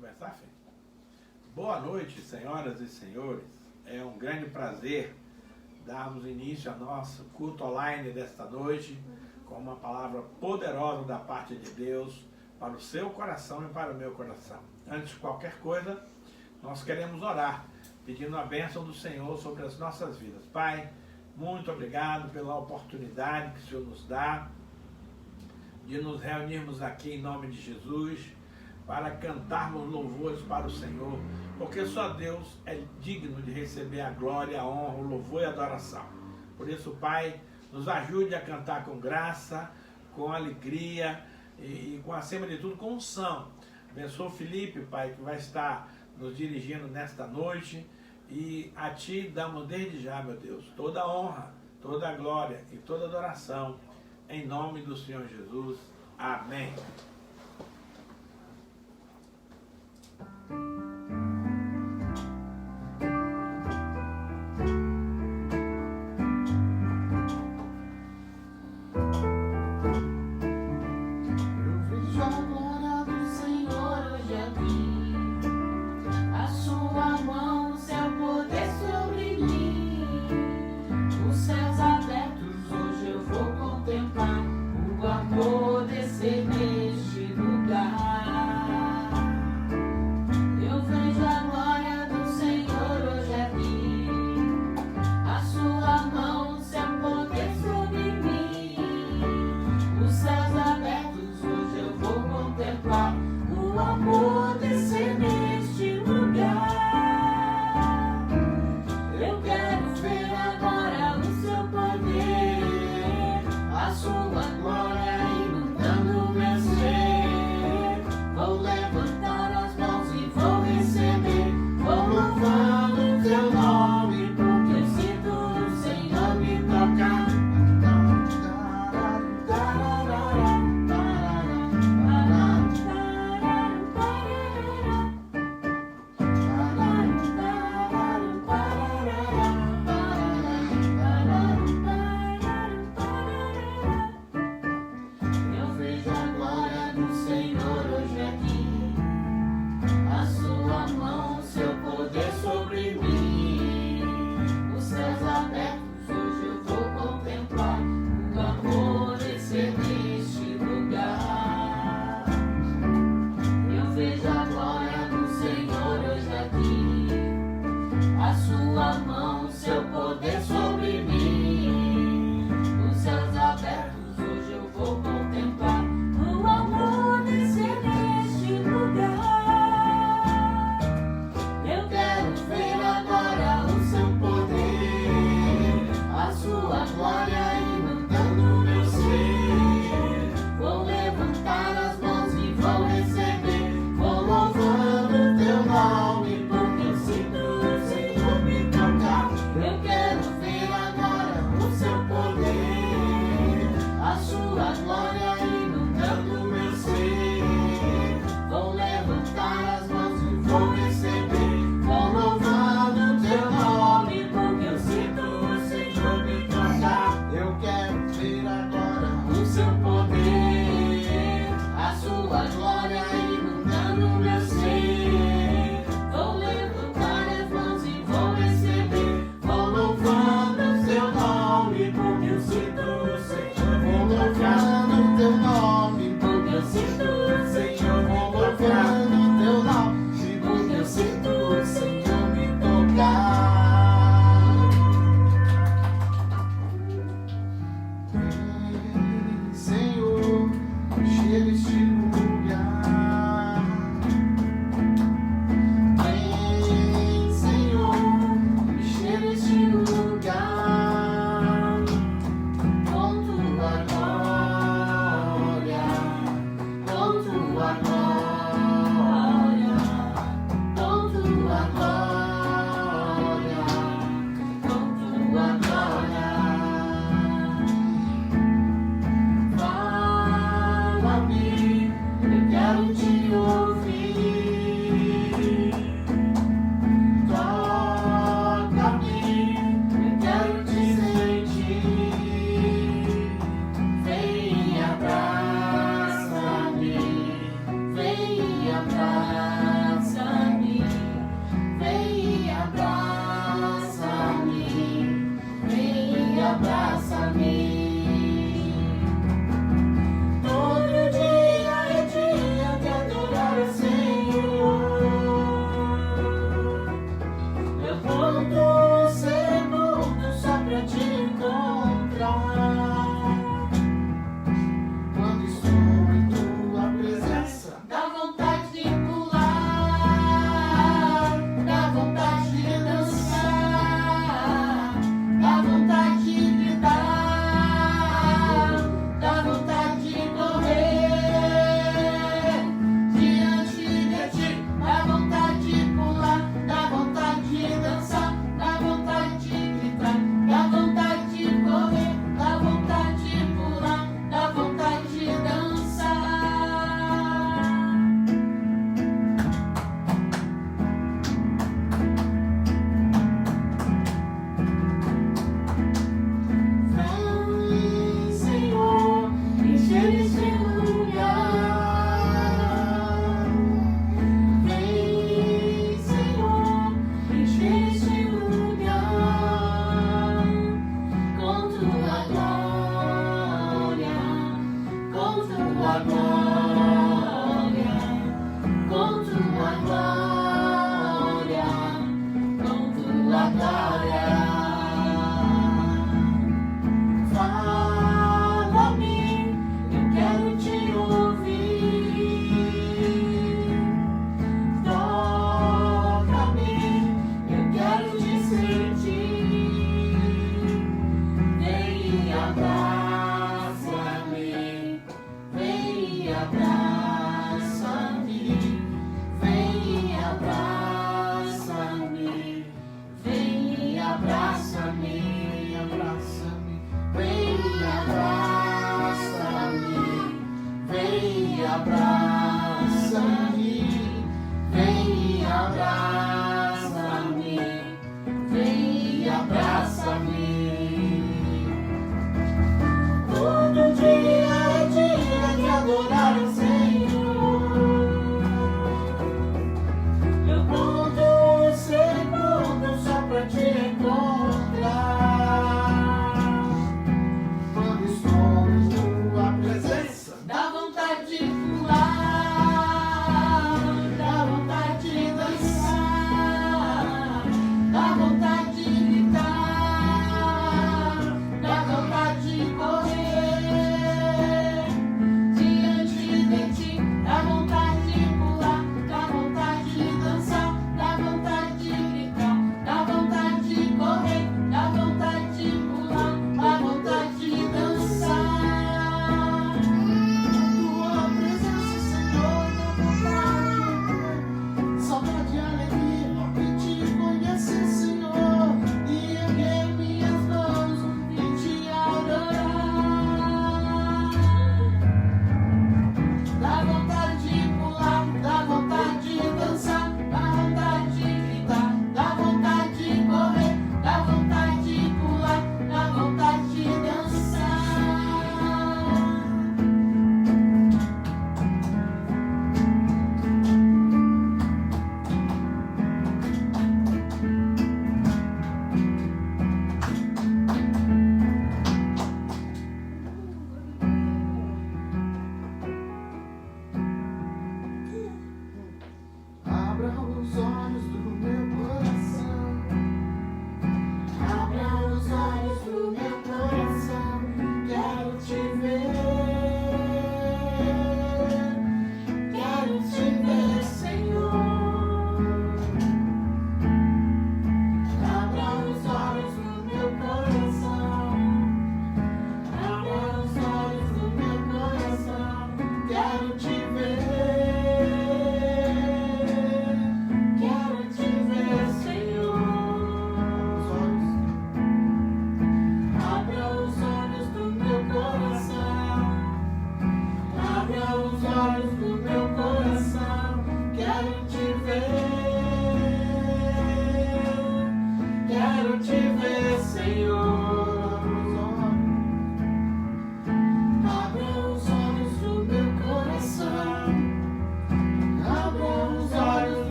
Começar, filho? Boa noite, senhoras e senhores. É um grande prazer darmos início ao nosso culto online desta noite com uma palavra poderosa da parte de Deus para o seu coração e para o meu coração. Antes de qualquer coisa, nós queremos orar, pedindo a bênção do Senhor sobre as nossas vidas. Pai, muito obrigado pela oportunidade que o Senhor nos dá de nos reunirmos aqui em nome de Jesus, para cantarmos louvores para o Senhor, porque só Deus é digno de receber a glória, a honra, o louvor e a adoração. Por isso, Pai, nos ajude a cantar com graça, com alegria e com, acima de tudo, com unção. Abençoa o Felipe, Pai, que vai estar nos dirigindo nesta noite, e a Ti damos desde já, meu Deus, toda a honra, toda a glória e toda a adoração, em nome do Senhor Jesus. Amém.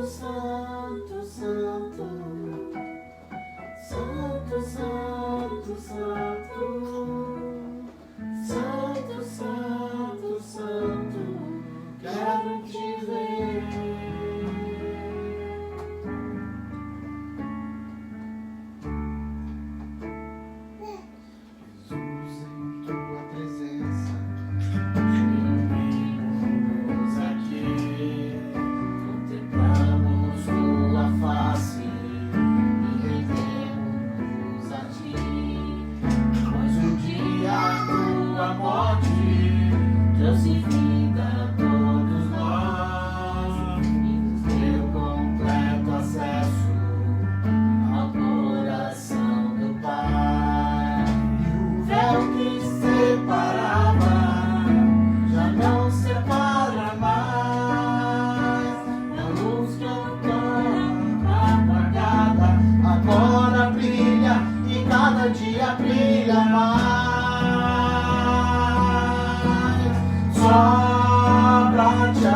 Santo, Santo, Santo, Santo, Santo, Santo, Santo, Santo, quero te ver. Jesus, em tua presença, reunimos aqui, contemplamos tua face e rendemos a ti, pois um dia a tua morte trouxe vida a todos nós e nos deu completo acesso ao coração do Pai. E o véu que separava já não separa mais. A luz que outrora apagada agora brilha e cada dia brilha mais. Só pra te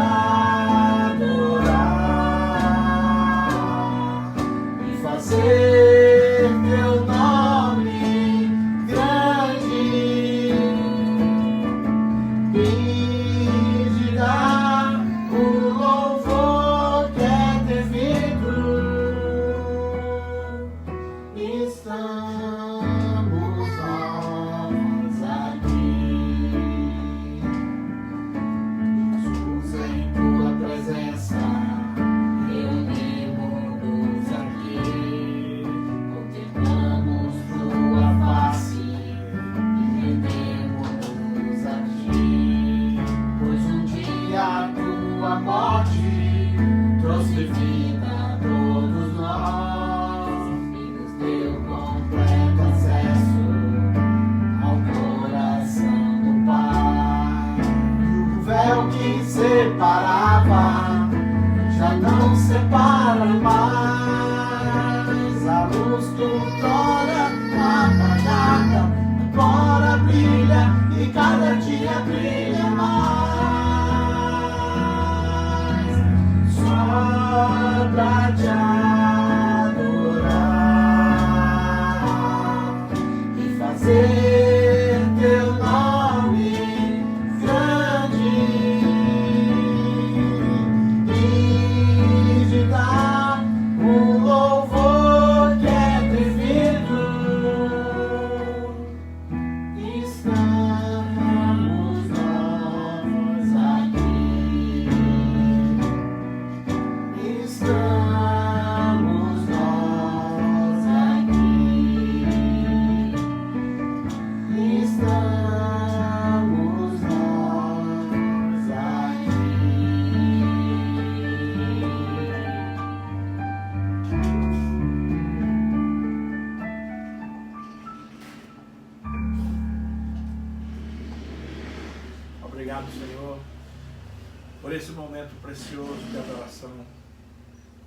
adorar e fazer teu nome grande e te dar o louvor que é devido. Estamos nós aqui, Jesus, em tua presença, reunimos aqui, contemplamos tua face e rendemos a ti, pois um dia a tua morte trouxe vida a todos nós e nos deu completo acesso ao coração do Pai. E o véu que separava já não separa mais. A luz que outrora apagada agora brilha e cada dia brilha mais. Só pra te adorar e fazer teu nome grande e te dar o louvor que é devido. Estamos nós aqui, estamos nós aqui, estamos nós aqui. Obrigado, Senhor, por esse momento precioso de adoração.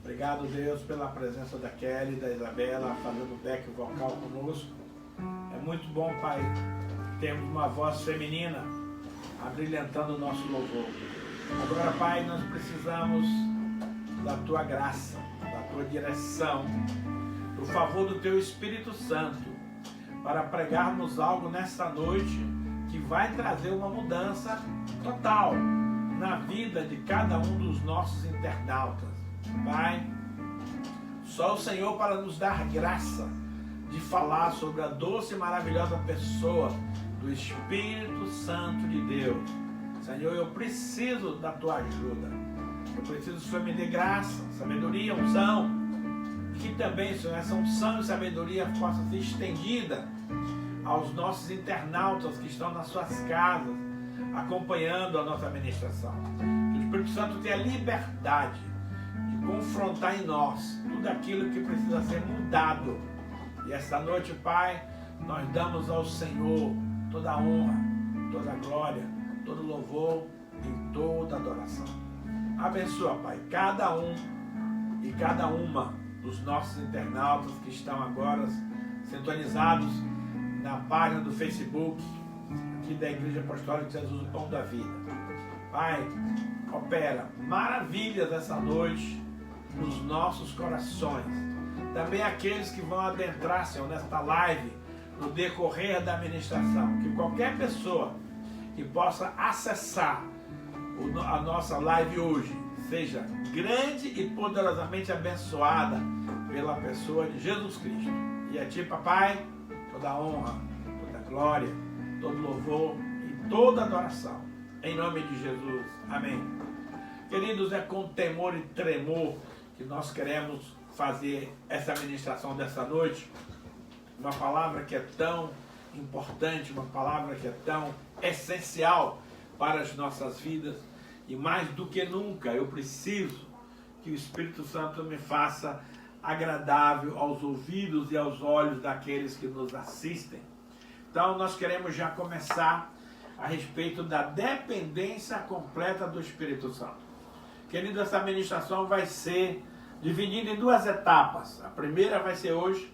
Obrigado, Deus, pela presença da Kelly e da Isabela fazendo back vocal conosco. É muito bom, Pai, termos uma voz feminina abrilhantando o nosso louvor. Agora, Pai, nós precisamos da Tua graça, da Tua direção, do favor do Teu Espírito Santo, para pregarmos algo nesta noite que vai trazer uma mudança total na vida de cada um dos nossos internautas. Pai, só o Senhor para nos dar graça de falar sobre a doce e maravilhosa pessoa do Espírito Santo de Deus. Senhor, eu preciso da Tua ajuda. Eu preciso que o Senhor me dê graça, sabedoria, unção. Que também, Senhor, essa unção e sabedoria possa ser estendida aos nossos internautas que estão nas suas casas, acompanhando a nossa ministração. Que o Espírito Santo tenha liberdade de confrontar em nós tudo aquilo que precisa ser mudado. E esta noite, Pai, nós damos ao Senhor toda a honra, toda a glória, todo o louvor e toda a adoração. Abençoa, Pai, cada um e cada uma dos nossos internautas que estão agora sintonizados na página do Facebook aqui da Igreja Apostólica de Jesus, o Pão da Vida. Pai, opera maravilhas essa noite nos nossos corações. Também aqueles que vão adentrar, Senhor, nesta live, no decorrer da ministração. Que qualquer pessoa que possa acessar a nossa live hoje seja grande e poderosamente abençoada pela pessoa de Jesus Cristo. E a Ti, Papai, toda a honra, toda a glória, todo louvor e toda adoração. Em nome de Jesus. Amém. Queridos, é com temor e tremor que nós queremos fazer essa ministração dessa noite. Uma palavra que é tão importante, uma palavra que é tão essencial para as nossas vidas. E mais do que nunca, eu preciso que o Espírito Santo me faça agradável aos ouvidos e aos olhos daqueles que nos assistem. Então, nós queremos já começar a respeito da dependência completa do Espírito Santo. Querido, essa ministração vai ser dividida em duas etapas. A primeira vai ser hoje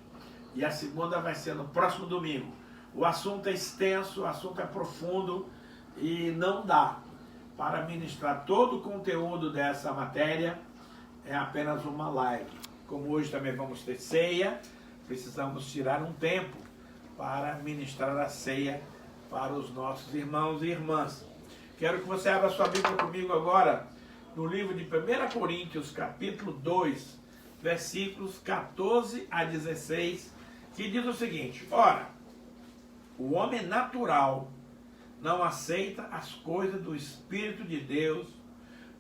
e a segunda vai ser no próximo domingo. O assunto é extenso, o assunto é profundo e não dá para ministrar todo o conteúdo dessa matéria. É apenas uma live. Como hoje também vamos ter ceia, precisamos tirar um tempo para ministrar a ceia para os nossos irmãos e irmãs. Quero que você abra sua Bíblia comigo agora no livro de 1 Coríntios, capítulo 2, versículos 14 a 16, que diz o seguinte: ora, o homem natural não aceita as coisas do Espírito de Deus,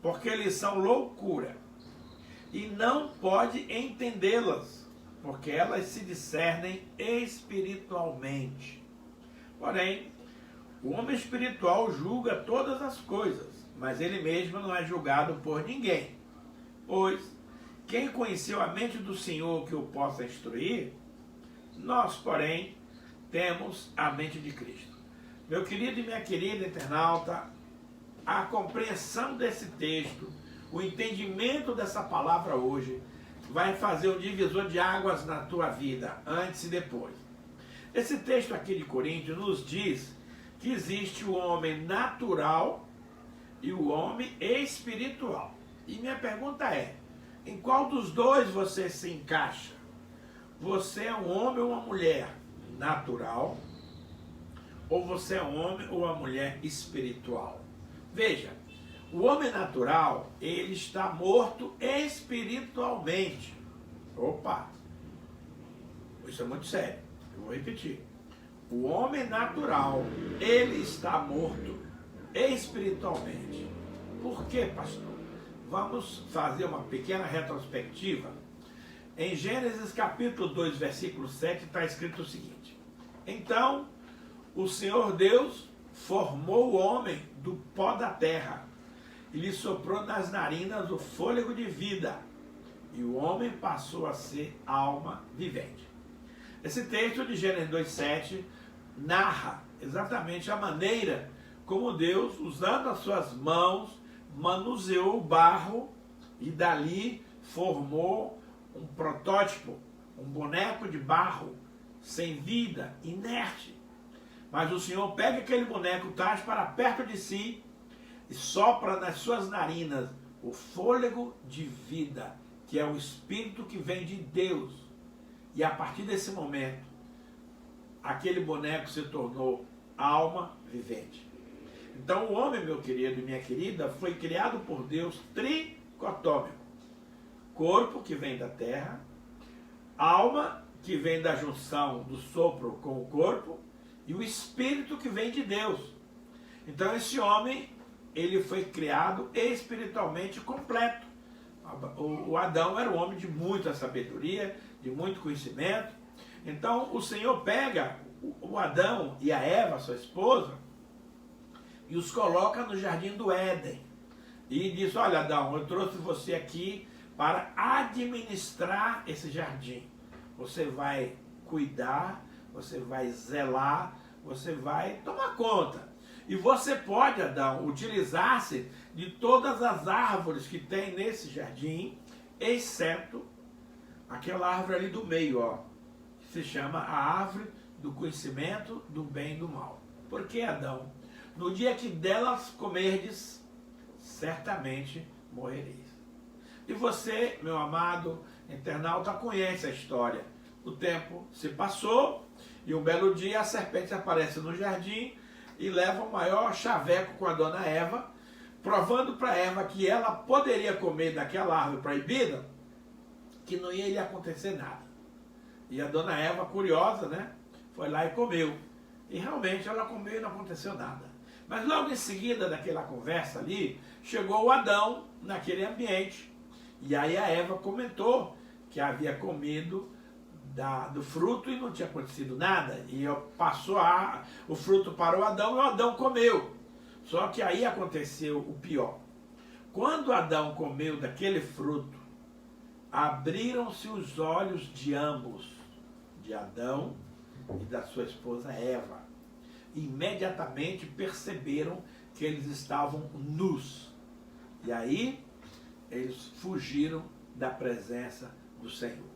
porque eles são loucura, e não pode entendê-las, porque elas se discernem espiritualmente. Porém, o homem espiritual julga todas as coisas, mas ele mesmo não é julgado por ninguém. Pois, quem conheceu a mente do Senhor que o possa instruir? Nós, porém, temos a mente de Cristo. Meu querido e minha querida internauta, a compreensão desse texto, o entendimento dessa palavra hoje, vai fazer um divisor de águas na tua vida, antes e depois. Esse texto aqui de Coríntios nos diz que existe o homem natural e o homem espiritual. E minha pergunta é, em qual dos dois você se encaixa? Você é um homem ou uma mulher natural? Ou você é um homem ou uma mulher espiritual? Veja, o homem natural, ele está morto espiritualmente. Opa! Isso é muito sério. Eu vou repetir. O homem natural, ele está morto espiritualmente. Por quê, pastor? Vamos fazer uma pequena retrospectiva. Em Gênesis capítulo 2, versículo 7, está escrito o seguinte: então, o Senhor Deus formou o homem do pó da terra e lhe soprou nas narinas o fôlego de vida, e o homem passou a ser alma vivente. Esse texto de Gênesis 2,7 narra exatamente a maneira como Deus, usando as suas mãos, manuseou o barro e dali formou um protótipo, um boneco de barro, sem vida, inerte. Mas o Senhor pega aquele boneco, traz para perto de si e sopra nas suas narinas o fôlego de vida, que é o Espírito que vem de Deus. E a partir desse momento, aquele boneco se tornou alma vivente. Então o homem, meu querido e minha querida, foi criado por Deus tricotômico. Corpo que vem da terra, alma que vem da junção do sopro com o corpo, e o Espírito que vem de Deus. Então esse homem, ele foi criado espiritualmente completo. O Adão era um homem de muita sabedoria, de muito conhecimento. Então o Senhor pega o Adão e a Eva, sua esposa, e os coloca no jardim do Éden. E diz: olha, Adão, eu trouxe você aqui para administrar esse jardim. Você vai cuidar, você vai zelar, você vai tomar conta. E você pode, Adão, utilizar-se de todas as árvores que tem nesse jardim, exceto aquela árvore ali do meio, ó, que se chama a árvore do conhecimento do bem e do mal. Por que, Adão? No dia que delas comerdes, certamente morrereis. E você, meu amado internauta, conhece a história. O tempo se passou e um belo dia a serpente aparece no jardim e leva o maior chaveco com a dona Eva, provando para Eva que ela poderia comer daquela árvore proibida, que não ia lhe acontecer nada. E a dona Eva, curiosa, né, foi lá e comeu. E realmente ela comeu e não aconteceu nada. Mas logo em seguida daquela conversa ali, chegou o Adão naquele ambiente. E aí a Eva comentou que havia comido do fruto e não tinha acontecido nada. E passou o fruto para o Adão e o Adão comeu. Só que aí aconteceu o pior. Quando Adão comeu daquele fruto, abriram-se os olhos de ambos, de Adão e da sua esposa Eva. Imediatamente perceberam que eles estavam nus. E aí eles fugiram da presença do Senhor.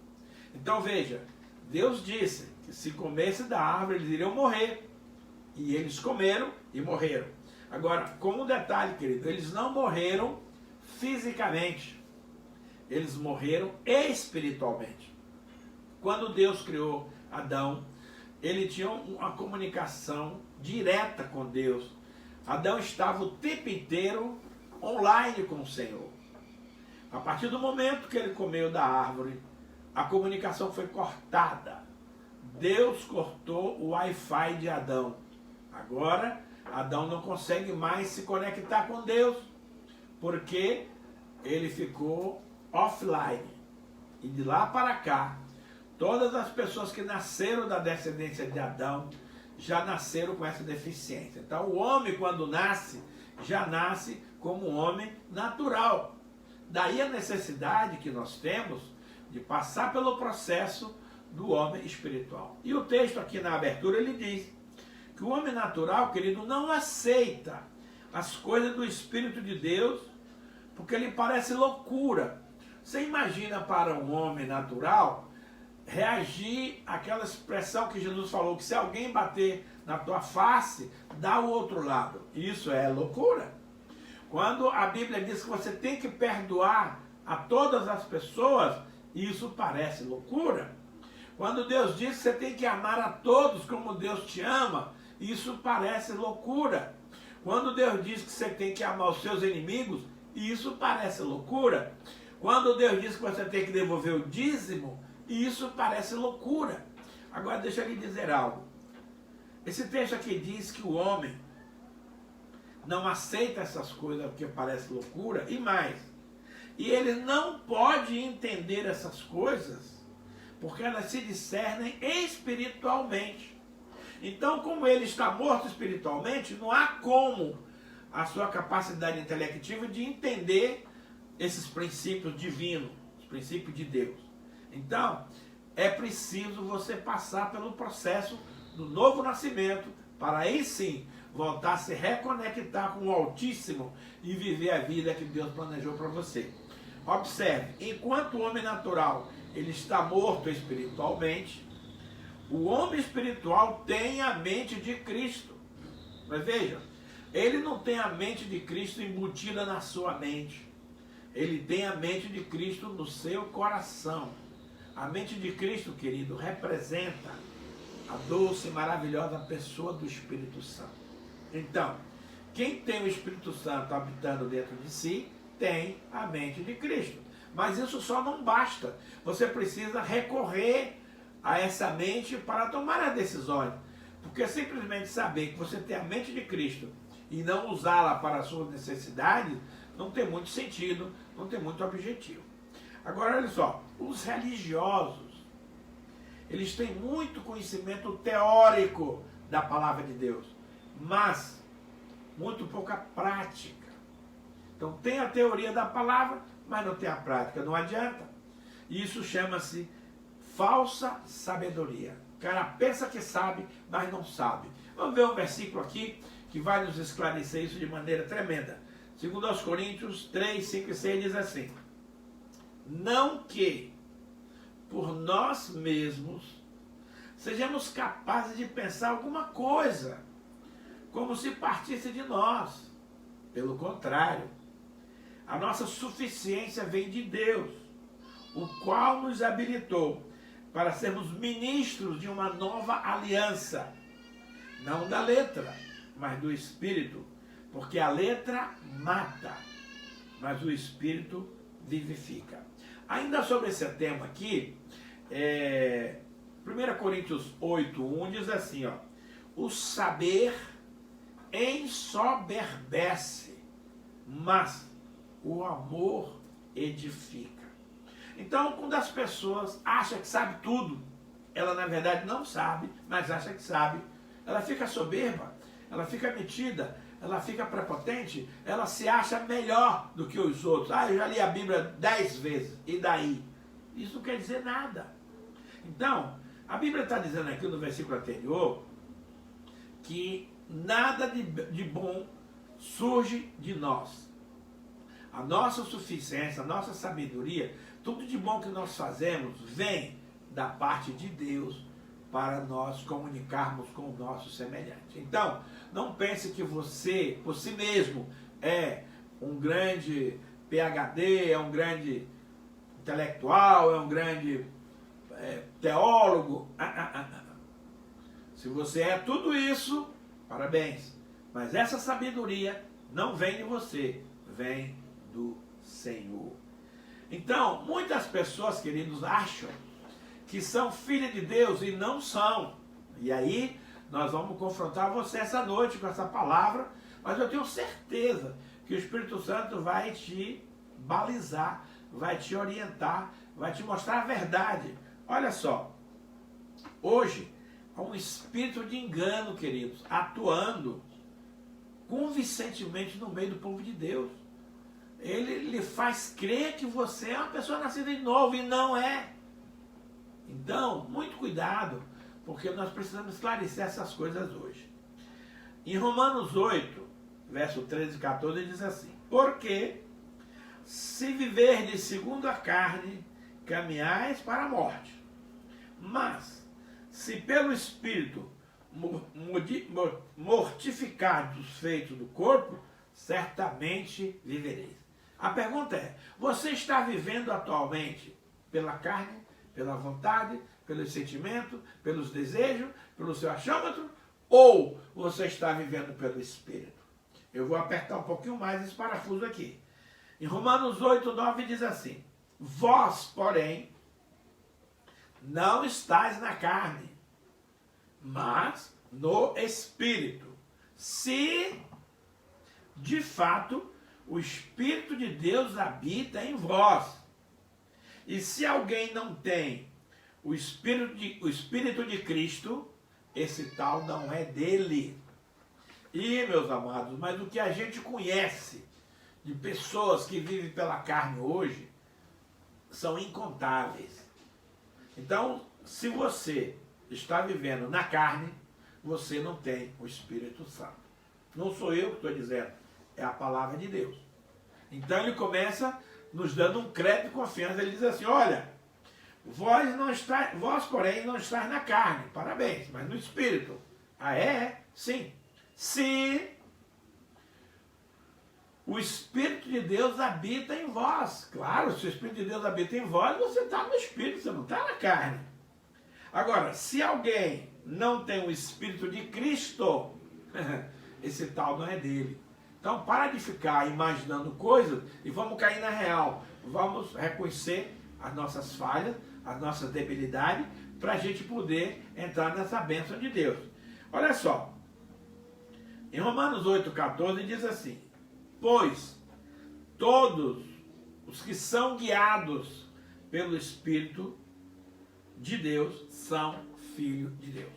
Então veja, Deus disse que se comesse da árvore eles iriam morrer. E eles comeram e morreram. Agora, com um detalhe, querido, eles não morreram fisicamente. Eles morreram espiritualmente. Quando Deus criou Adão, ele tinha uma comunicação direta com Deus. Adão estava o tempo inteiro online com o Senhor. A partir do momento que ele comeu da árvore, a comunicação foi cortada. Deus cortou o Wi-Fi de Adão. Agora, Adão não consegue mais se conectar com Deus, porque ele ficou offline. E de lá para cá, todas as pessoas que nasceram da descendência de Adão já nasceram com essa deficiência. Então o homem, quando nasce, já nasce como um homem natural. Daí a necessidade que nós temos de passar pelo processo do homem espiritual. E o texto aqui na abertura ele diz que o homem natural, querido, não aceita as coisas do Espírito de Deus, porque lhe parece loucura. Você imagina para um homem natural reagir àquela expressão que Jesus falou, que se alguém bater na tua face, dá o outro lado. Isso é loucura. Quando a Bíblia diz que você tem que perdoar a todas as pessoas, isso parece loucura. Quando Deus diz que você tem que amar a todos como Deus te ama, isso parece loucura. Quando Deus diz que você tem que amar os seus inimigos, isso parece loucura. Quando Deus diz que você tem que devolver o dízimo, isso parece loucura. Agora deixa eu lhe dizer algo. Esse texto aqui diz que o homem não aceita essas coisas porque parece loucura, e mais. E ele não pode entender essas coisas porque elas se discernem espiritualmente. Então, como ele está morto espiritualmente, não há como a sua capacidade intelectiva de entender esses princípios divinos, os princípios de Deus. Então, é preciso você passar pelo processo do novo nascimento, para aí sim voltar a se reconectar com o Altíssimo e viver a vida que Deus planejou para você. Observe, enquanto o homem natural ele está morto espiritualmente, o homem espiritual tem a mente de Cristo. Mas veja, ele não tem a mente de Cristo embutida na sua mente. Ele tem a mente de Cristo no seu coração. A mente de Cristo, querido, representa a doce e maravilhosa pessoa do Espírito Santo. Então, quem tem o Espírito Santo habitando dentro de si, tem a mente de Cristo. Mas isso só não basta. Você precisa recorrer a essa mente para tomar as decisões. Porque simplesmente saber que você tem a mente de Cristo e não usá-la para as suas necessidades, não tem muito sentido, não tem muito objetivo. Agora, olha só, os religiosos, eles têm muito conhecimento teórico da palavra de Deus, mas muito pouca prática. Então tem a teoria da palavra, mas não tem a prática, não adianta. Isso chama-se falsa sabedoria. O cara pensa que sabe, mas não sabe. Vamos ver um versículo aqui que vai nos esclarecer isso de maneira tremenda. 2 Coríntios 3, 5 e 6 diz assim: não que por nós mesmos sejamos capazes de pensar alguma coisa, como se partisse de nós. Pelo contrário, A nossa suficiência vem de Deus, o qual nos habilitou para sermos ministros de uma nova aliança, não da letra, mas do Espírito, porque a letra mata, mas o Espírito vivifica. Ainda sobre esse tema aqui, 1 Coríntios 8:1 diz assim, ó, o saber ensoberbece, mas o amor edifica. Então, quando as pessoas acham que sabe tudo, ela na verdade não sabe, mas acha que sabe, ela fica soberba, ela fica metida, ela fica prepotente, ela se acha melhor do que os outros. Ah, eu já li a Bíblia 10 vezes, e daí? Isso não quer dizer nada. Então, a Bíblia está dizendo aqui no versículo anterior que nada de bom surge de nós. A nossa suficiência, a nossa sabedoria, tudo de bom que nós fazemos vem da parte de Deus para nós comunicarmos com o nosso semelhante. Então, não pense que você, por si mesmo, é um grande PhD, é um grande intelectual, é um grande teólogo. Se você é tudo isso, parabéns. Mas essa sabedoria não vem de você, vem do Senhor. Então, muitas pessoas, queridos, acham que são filhos de Deus e não são. E aí, nós vamos confrontar você essa noite com essa palavra, mas eu tenho certeza que o Espírito Santo vai te balizar, vai te orientar, vai te mostrar a verdade. Olha só, hoje há um espírito de engano, queridos, atuando convincentemente no meio do povo de Deus. Ele lhe faz crer que você é uma pessoa nascida de novo e não é. Então, muito cuidado, porque nós precisamos esclarecer essas coisas hoje. Em Romanos 8, verso 13 e 14, diz assim, porque se viverdes segundo a carne, caminhais para a morte. Mas, se pelo Espírito mortificardes os feitos do corpo, certamente vivereis. A pergunta é, você está vivendo atualmente pela carne, pela vontade, pelos sentimentos, pelos desejos, pelo seu achômetro, ou você está vivendo pelo Espírito? Eu vou apertar um pouquinho mais esse parafuso aqui. Em Romanos 8, 9 diz assim, vós, porém, não estáis na carne, mas no Espírito, se de fato o Espírito de Deus habita em vós. E se alguém não tem o Espírito de Cristo, esse tal não é dele. E, meus amados, mas o que a gente conhece de pessoas que vivem pela carne hoje são incontáveis. Então, se você está vivendo na carne, você não tem o Espírito Santo. Não sou eu que estou dizendo, é a palavra de Deus. Então ele começa nos dando um crédito de confiança. Ele diz assim, olha, vós porém não estáis na carne, parabéns, mas no Espírito. Ah, é? Sim. Se o Espírito de Deus habita em vós. Claro, se o Espírito de Deus habita em vós, você está no Espírito, você não está na carne. Agora, se alguém não tem o Espírito de Cristo, esse tal não é dele. Então, para de ficar imaginando coisas e vamos cair na real. Vamos reconhecer as nossas falhas, as nossas debilidades, para a gente poder entrar nessa bênção de Deus. Olha só, em Romanos 8,14 diz assim, pois todos os que são guiados pelo Espírito de Deus são filhos de Deus.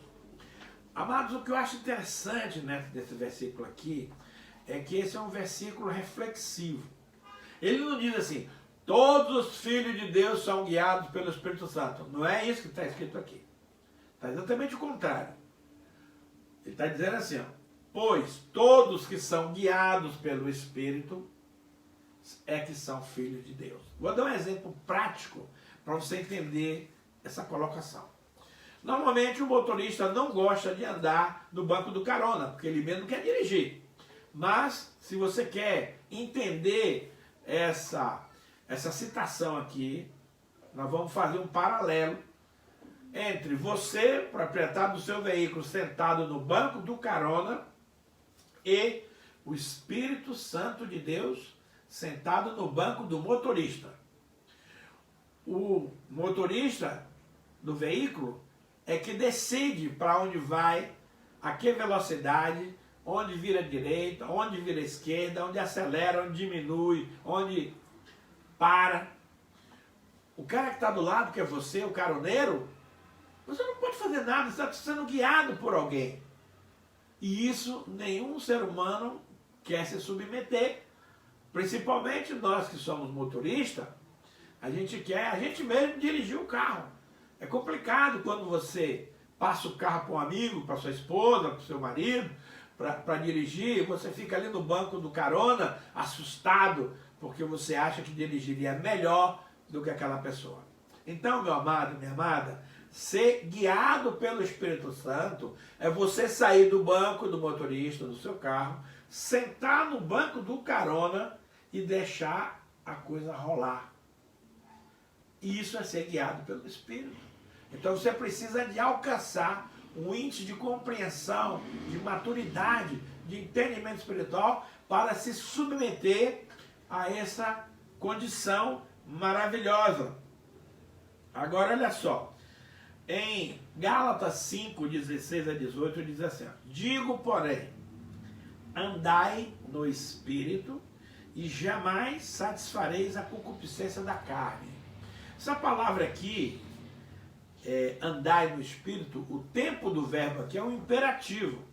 Amados, o que eu acho interessante nesse versículo aqui é que esse é um versículo reflexivo. Ele não diz assim, todos os filhos de Deus são guiados pelo Espírito Santo. Não é isso que está escrito aqui. Está exatamente o contrário. Ele está dizendo assim, ó, pois todos que são guiados pelo Espírito é que são filhos de Deus. Vou dar um exemplo prático para você entender essa colocação. Normalmente o motorista não gosta de andar no banco do carona, porque ele mesmo quer dirigir. Mas se você quer entender essa citação aqui, nós vamos fazer um paralelo entre você, proprietário do seu veículo, sentado no banco do carona, e o Espírito Santo de Deus sentado no banco do motorista. O motorista do veículo é que decide para onde vai, a que velocidade, onde vira direita, onde vira esquerda, onde acelera, onde diminui, onde para. O cara que está do lado, que é você, o caroneiro, você não pode fazer nada, você está sendo guiado por alguém. E isso nenhum ser humano quer se submeter. Principalmente nós que somos motoristas, a gente mesmo dirigir o carro. É complicado quando você passa o carro para um amigo, para sua esposa, para o seu marido, para dirigir, você fica ali no banco do carona, assustado, porque você acha que dirigiria melhor do que aquela pessoa. Então, meu amado, minha amada, ser guiado pelo Espírito Santo é você sair do banco do motorista do seu carro, sentar no banco do carona e deixar a coisa rolar. E isso é ser guiado pelo Espírito. Então você precisa de alcançar um índice de compreensão, de maturidade, de entendimento espiritual para se submeter a essa condição maravilhosa. Agora olha só, em Gálatas 5, 16 a 18 diz assim, digo porém, andai no Espírito e jamais satisfareis a concupiscência da carne. Essa palavra aqui, andai no Espírito, o tempo do verbo aqui é um imperativo.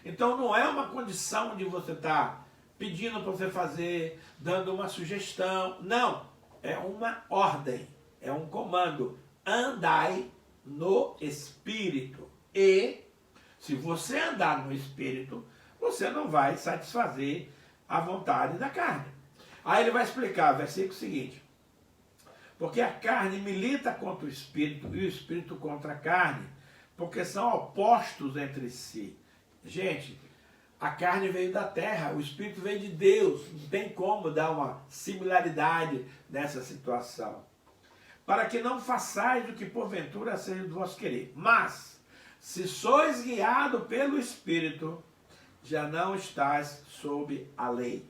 Então não é uma condição de você estar pedindo para você fazer, dando uma sugestão. Não, é uma ordem, é um comando. Andai no Espírito. E se você andar no Espírito, você não vai satisfazer a vontade da carne. Aí ele vai explicar, versículo seguinte. Porque a carne milita contra o Espírito e o Espírito contra a carne, porque são opostos entre si. Gente, a carne veio da terra, o Espírito veio de Deus, não tem como dar uma similaridade nessa situação. Para que não façais o que porventura seja do vosso querer. Mas, se sois guiados pelo Espírito, já não estás sob a lei.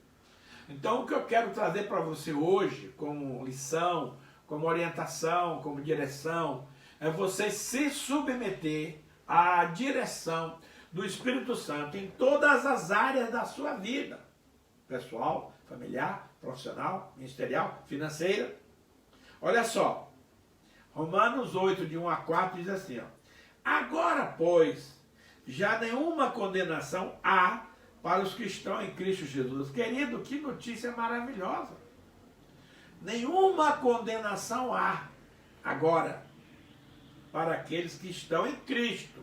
Então o que eu quero trazer para você hoje, como lição, como orientação, como direção, é você se submeter à direção do Espírito Santo em todas as áreas da sua vida. Pessoal, familiar, profissional, ministerial, financeira. Olha só, Romanos 8, de 1 a 4 diz assim, agora, pois, já nenhuma condenação há para os que estão em Cristo Jesus. Querido, que notícia maravilhosa. Nenhuma condenação há agora para aqueles que estão em Cristo.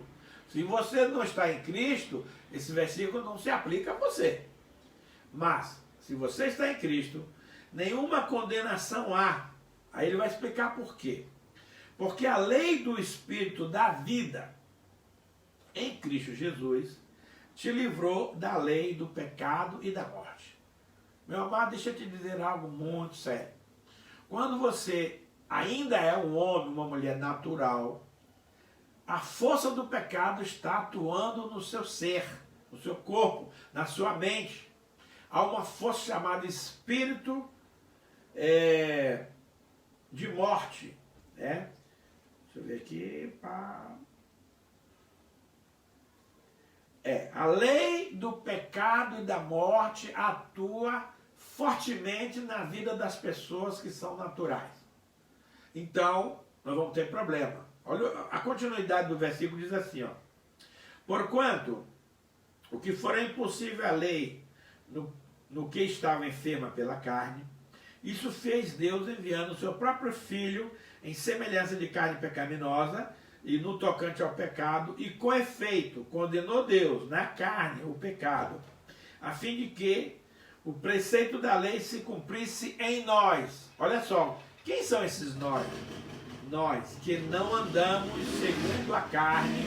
Se você não está em Cristo, esse versículo não se aplica a você. Mas, se você está em Cristo, nenhuma condenação há. Aí ele vai explicar por quê. Porque a lei do Espírito da vida em Cristo Jesus te livrou da lei do pecado e da morte. Meu amado, deixa eu te dizer algo muito sério. Quando você ainda é um homem, uma mulher natural, a força do pecado está atuando no seu ser, no seu corpo, na sua mente. Há uma força chamada espírito de morte. Deixa eu ver aqui. A lei do pecado e da morte atua fortemente na vida das pessoas que são naturais. Então, nós vamos ter problema. Olha, a continuidade do versículo diz assim, porquanto o que for impossível à lei no que estava enferma pela carne, isso fez Deus enviando o seu próprio Filho em semelhança de carne pecaminosa e no tocante ao pecado, e com efeito condenou Deus na carne o pecado, a fim de que o preceito da lei se cumprisse em nós. Olha só, quem são esses nós? Nós que não andamos segundo a carne,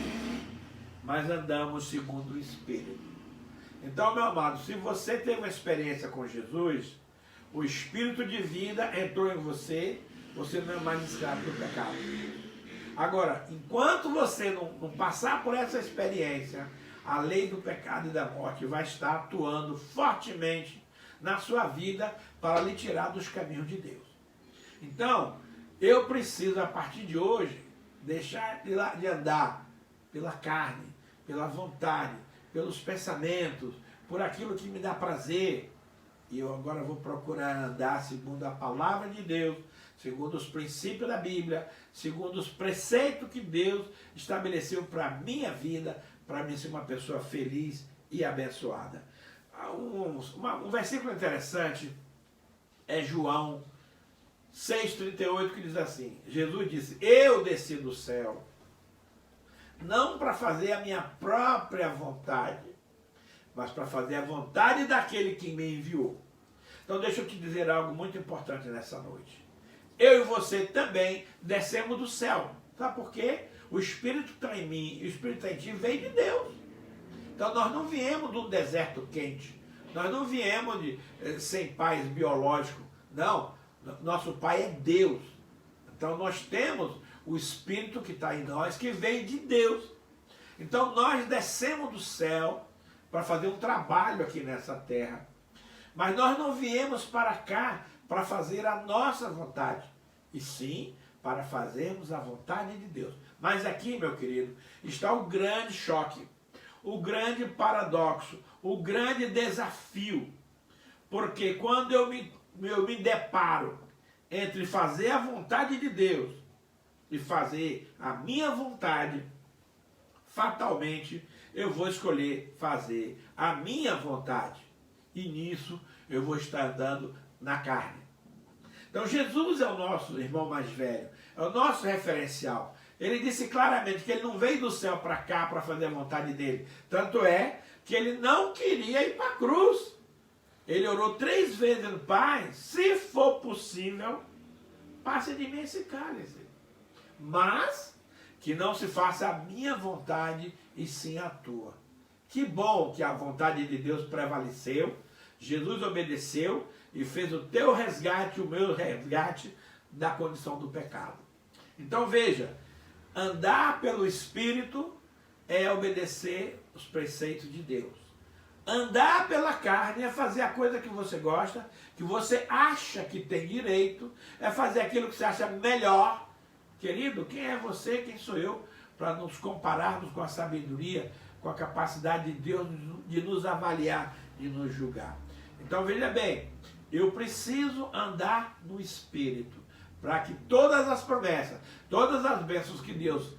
mas andamos segundo o Espírito. Então, meu amado, se você teve uma experiência com Jesus, o Espírito de vida entrou em você, você não é mais escravo do pecado. Agora, enquanto você não passar por essa experiência, a lei do pecado e da morte vai estar atuando fortemente na sua vida para lhe tirar dos caminhos de Deus. Então, eu preciso, a partir de hoje, deixar de andar pela carne, pela vontade, pelos pensamentos, por aquilo que me dá prazer. E eu agora vou procurar andar segundo a palavra de Deus, segundo os princípios da Bíblia, segundo os preceitos que Deus estabeleceu para a minha vida, para mim ser uma pessoa feliz e abençoada. Um versículo interessante é João 6,38, que diz assim: Jesus disse, eu desci do céu, não para fazer a minha própria vontade, mas para fazer a vontade daquele que me enviou. Então deixa eu te dizer algo muito importante nessa noite. Eu e você também descemos do céu. Sabe por quê? O Espírito está em mim e o Espírito está em ti veio de Deus. Então nós não viemos de um deserto quente. Nós não viemos sem pais biológicos. Não. Nosso pai é Deus. Então nós temos o Espírito que está em nós, que veio de Deus. Então nós descemos do céu para fazer um trabalho aqui nessa terra. Mas nós não viemos para cá para fazer a nossa vontade, e sim para fazermos a vontade de Deus. Mas aqui, meu querido, está o grande choque, o grande paradoxo, o grande desafio. Porque quando eu me deparo entre fazer a vontade de Deus e fazer a minha vontade, fatalmente eu vou escolher fazer a minha vontade. E nisso eu vou estar andando na carne. Então Jesus é o nosso irmão mais velho, é o nosso referencial. Ele disse claramente que ele não veio do céu para cá para fazer a vontade dele. Tanto é que ele não queria ir para a cruz. Ele orou 3 vezes, Pai, se for possível, passe de mim esse cálice. Mas que não se faça a minha vontade e sim a tua. Que bom que a vontade de Deus prevaleceu. Jesus obedeceu e fez o teu resgate, o meu resgate da condição do pecado. Então veja, andar pelo Espírito é obedecer os preceitos de Deus. Andar pela carne é fazer a coisa que você gosta, que você acha que tem direito, é fazer aquilo que você acha melhor. Querido, quem é você, quem sou eu, para nos compararmos com a sabedoria, com a capacidade de Deus de nos avaliar, de nos julgar. Então veja bem, eu preciso andar no Espírito, para que todas as promessas, todas as bênçãos que Deus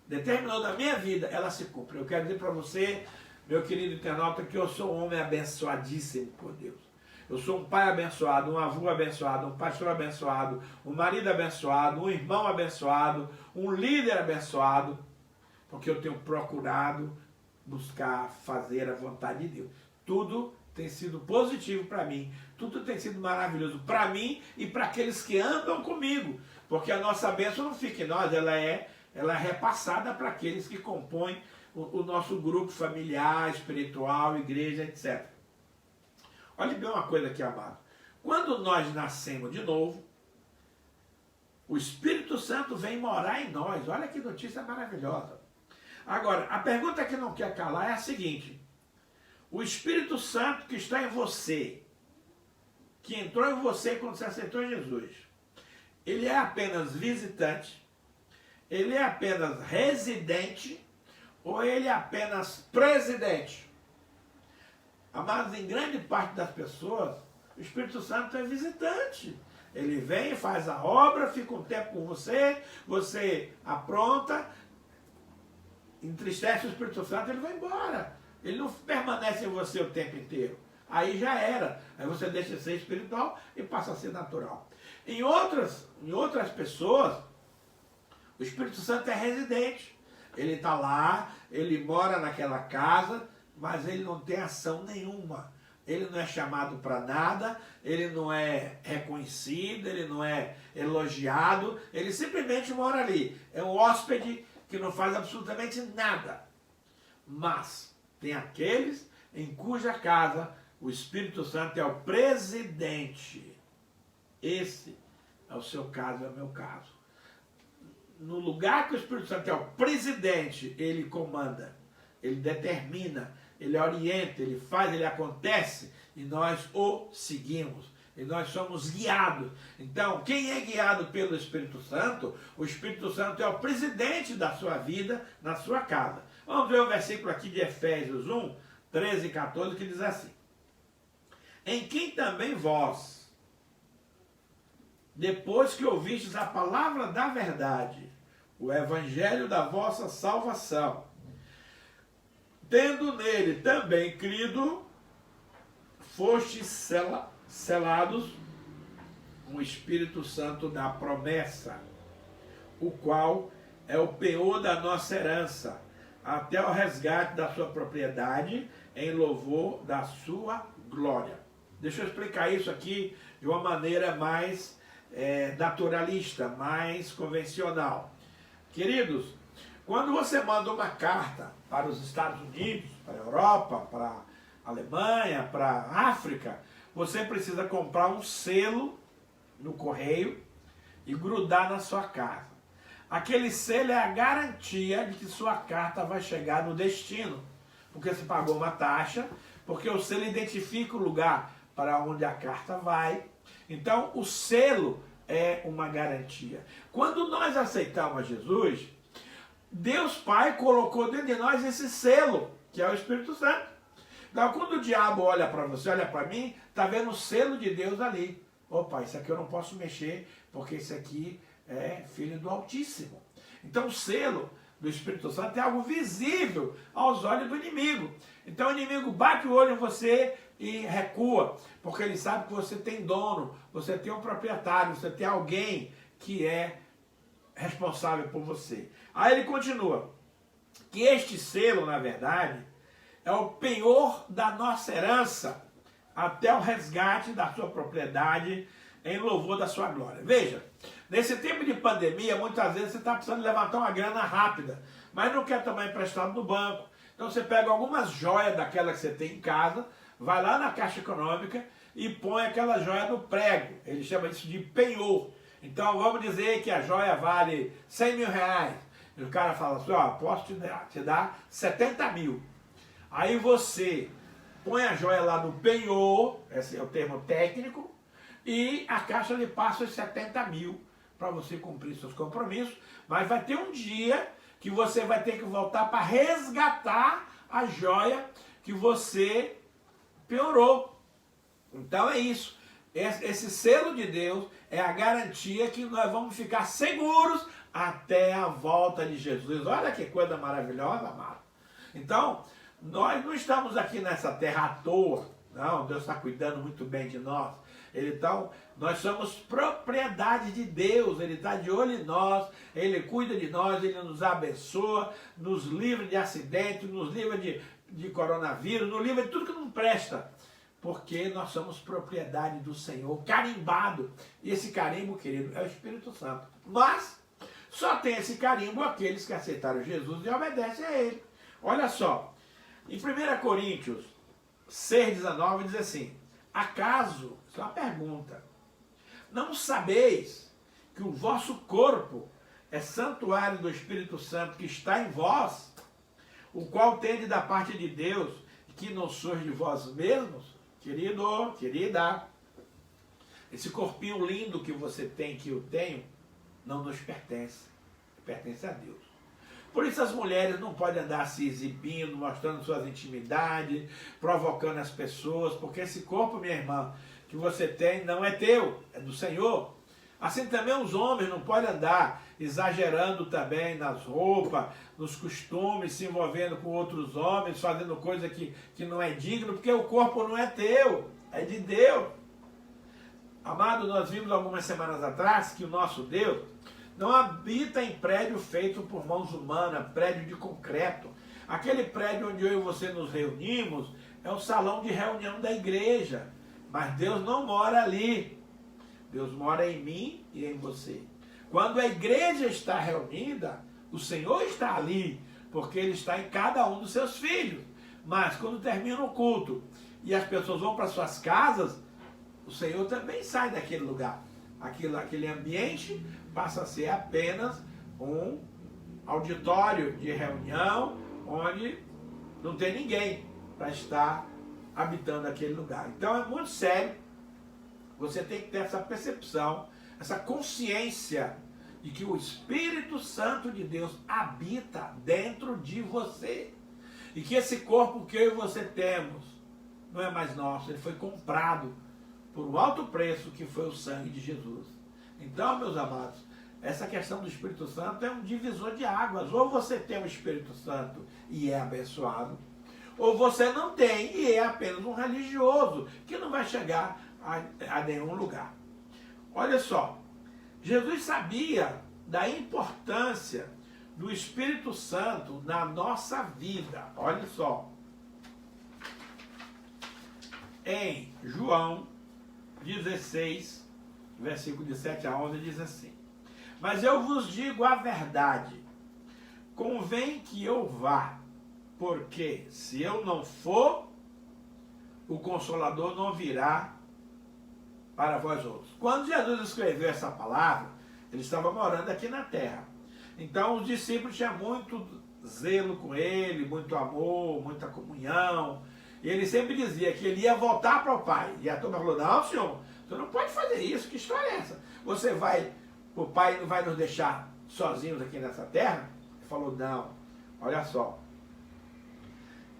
determinou na minha vida, elas se cumpram. Eu quero dizer para você, meu querido internauta, que eu sou um homem abençoadíssimo por Deus. Eu sou um pai abençoado, um avô abençoado, um pastor abençoado, um marido abençoado, um irmão abençoado, um líder abençoado, porque eu tenho procurado buscar fazer a vontade de Deus. Tudo tem sido positivo para mim, tudo tem sido maravilhoso para mim e para aqueles que andam comigo, porque a nossa bênção não fica em nós, ela é repassada para aqueles que compõem o nosso grupo familiar, espiritual, igreja, etc. Olha bem uma coisa aqui, amado. Quando nós nascemos de novo, o Espírito Santo vem morar em nós. Olha que notícia maravilhosa. Agora, a pergunta que não quer calar é a seguinte: o Espírito Santo que está em você, que entrou em você quando você aceitou Jesus, ele é apenas visitante, ele é apenas residente, ou ele é apenas presidente? Amados, em grande parte das pessoas, o Espírito Santo é visitante. Ele vem, faz a obra, fica um tempo com você, você apronta, entristece o Espírito Santo, ele vai embora. Ele não permanece em você o tempo inteiro. Aí já era. Aí você deixa de ser espiritual e passa a ser natural. Em outras pessoas, o Espírito Santo é residente. Ele está lá, ele mora naquela casa, mas ele não tem ação nenhuma. Ele não é chamado para nada, ele não é reconhecido, ele não é elogiado, ele simplesmente mora ali. É um hóspede que não faz absolutamente nada. Mas tem aqueles em cuja casa o Espírito Santo é o presidente. Esse é o seu caso, é o meu caso. No lugar que o Espírito Santo é o presidente, ele comanda, ele determina, ele orienta, ele faz, ele acontece, e nós o seguimos. E nós somos guiados. Então, quem é guiado pelo Espírito Santo? O Espírito Santo é o presidente da sua vida, na sua casa. Vamos ver o versículo aqui de Efésios 1, 13 e 14, que diz assim: em quem também vós, depois que ouvistes a palavra da verdade, o evangelho da vossa salvação, tendo nele também crido, fostes selados com o Espírito Santo da promessa, o qual é o penhor da nossa herança, até o resgate da sua propriedade, em louvor da sua glória. Deixa eu explicar isso aqui de uma maneira mais naturalista, mais convencional. Queridos, quando você manda uma carta para os Estados Unidos, para a Europa, para a Alemanha, para a África, você precisa comprar um selo no correio e grudar na sua casa. Aquele selo é a garantia de que sua carta vai chegar no destino, porque você pagou uma taxa, porque o selo identifica o lugar para onde a carta vai. Então, o selo é uma garantia. Quando nós aceitamos Jesus, Deus Pai colocou dentro de nós esse selo, que é o Espírito Santo. Então, quando o diabo olha para você, olha para mim, está vendo o selo de Deus ali. Opa, isso aqui eu não posso mexer, porque isso aqui é filho do Altíssimo. Então, o selo do Espírito Santo é algo visível aos olhos do inimigo. Então, o inimigo bate o olho em você e recua, porque ele sabe que você tem dono, você tem um proprietário, você tem alguém que é responsável por você. Aí ele continua, que este selo, na verdade, é o penhor da nossa herança, até o resgate da sua propriedade, em louvor da sua glória. Veja, nesse tempo de pandemia, muitas vezes você está precisando levantar uma grana rápida, mas não quer tomar emprestado no banco. Então você pega algumas joias daquela que você tem em casa, vai lá na Caixa Econômica e põe aquela joia no prego. Ele chama isso de penhor. Então vamos dizer que a joia vale 100 mil reais. E o cara fala assim, ó, posso te dar 70 mil. Aí você põe a joia lá no penhor, esse é o termo técnico, e a Caixa lhe passa os 70 mil para você cumprir seus compromissos, mas vai ter um dia que você vai ter que voltar para resgatar a joia que você penhorou. Então é isso. Esse selo de Deus é a garantia que nós vamos ficar seguros até a volta de Jesus. Olha que coisa maravilhosa, amado. Então, nós não estamos aqui nessa terra à toa. Não, Deus está cuidando muito bem de nós. Então, nós somos propriedade de Deus. Ele está de olho em nós, Ele cuida de nós, Ele nos abençoa, nos livra de acidentes, nos livra de coronavírus, nos livra de tudo que não presta. Porque nós somos propriedade do Senhor, carimbado. E esse carimbo, querido, é o Espírito Santo. Mas só tem esse carimbo aqueles que aceitaram Jesus e obedecem a Ele. Olha só, em 1 Coríntios 6,19 diz assim, acaso, isso é uma pergunta, não sabeis que o vosso corpo é santuário do Espírito Santo que está em vós, o qual tendes da parte de Deus, que não sois de vós mesmos? Querido, querida, esse corpinho lindo que você tem, que eu tenho, não nos pertence, pertence a Deus. Por isso as mulheres não podem andar se exibindo, mostrando suas intimidades, provocando as pessoas, porque esse corpo, minha irmã, que você tem não é teu, é do Senhor. Assim também os homens não podem andar exagerando também nas roupas, nos costumes, se envolvendo com outros homens, fazendo coisa que não é digno, porque o corpo não é teu, é de Deus. Amado, nós vimos algumas semanas atrás que o nosso Deus não habita em prédio feito por mãos humanas, prédio de concreto. Aquele prédio onde eu e você nos reunimos é o salão de reunião da igreja, mas Deus não mora ali. Deus mora em mim e em você. Quando a igreja está reunida, o Senhor está ali, porque Ele está em cada um dos seus filhos. Mas quando termina o culto e as pessoas vão para suas casas, o Senhor também sai daquele lugar. aquele ambiente passa a ser apenas um auditório de reunião, onde não tem ninguém para estar habitando aquele lugar. Então é muito sério, você tem que ter essa percepção, essa consciência de que o Espírito Santo de Deus habita dentro de você. E que esse corpo que eu e você temos não é mais nosso, ele foi comprado por um alto preço que foi o sangue de Jesus. Então, meus amados, essa questão do Espírito Santo é um divisor de águas. Ou você tem o Espírito Santo e é abençoado, ou você não tem e é apenas um religioso que não vai chegar a nenhum lugar. Olha só, Jesus sabia da importância do Espírito Santo na nossa vida. Olha só. Em João 16, versículo de 7 a 11, diz assim: mas eu vos digo a verdade, convém que eu vá, porque se eu não for, o Consolador não virá para vós outros. Quando Jesus escreveu essa palavra, ele estava morando aqui na terra. Então os discípulos tinham muito zelo com ele, muito amor, muita comunhão. E ele sempre dizia que ele ia voltar para o Pai. E a turma falou: não, senhor, você não pode fazer isso, que história é essa? Você vai, o Pai não vai nos deixar sozinhos aqui nessa terra? Ele falou: não, olha só,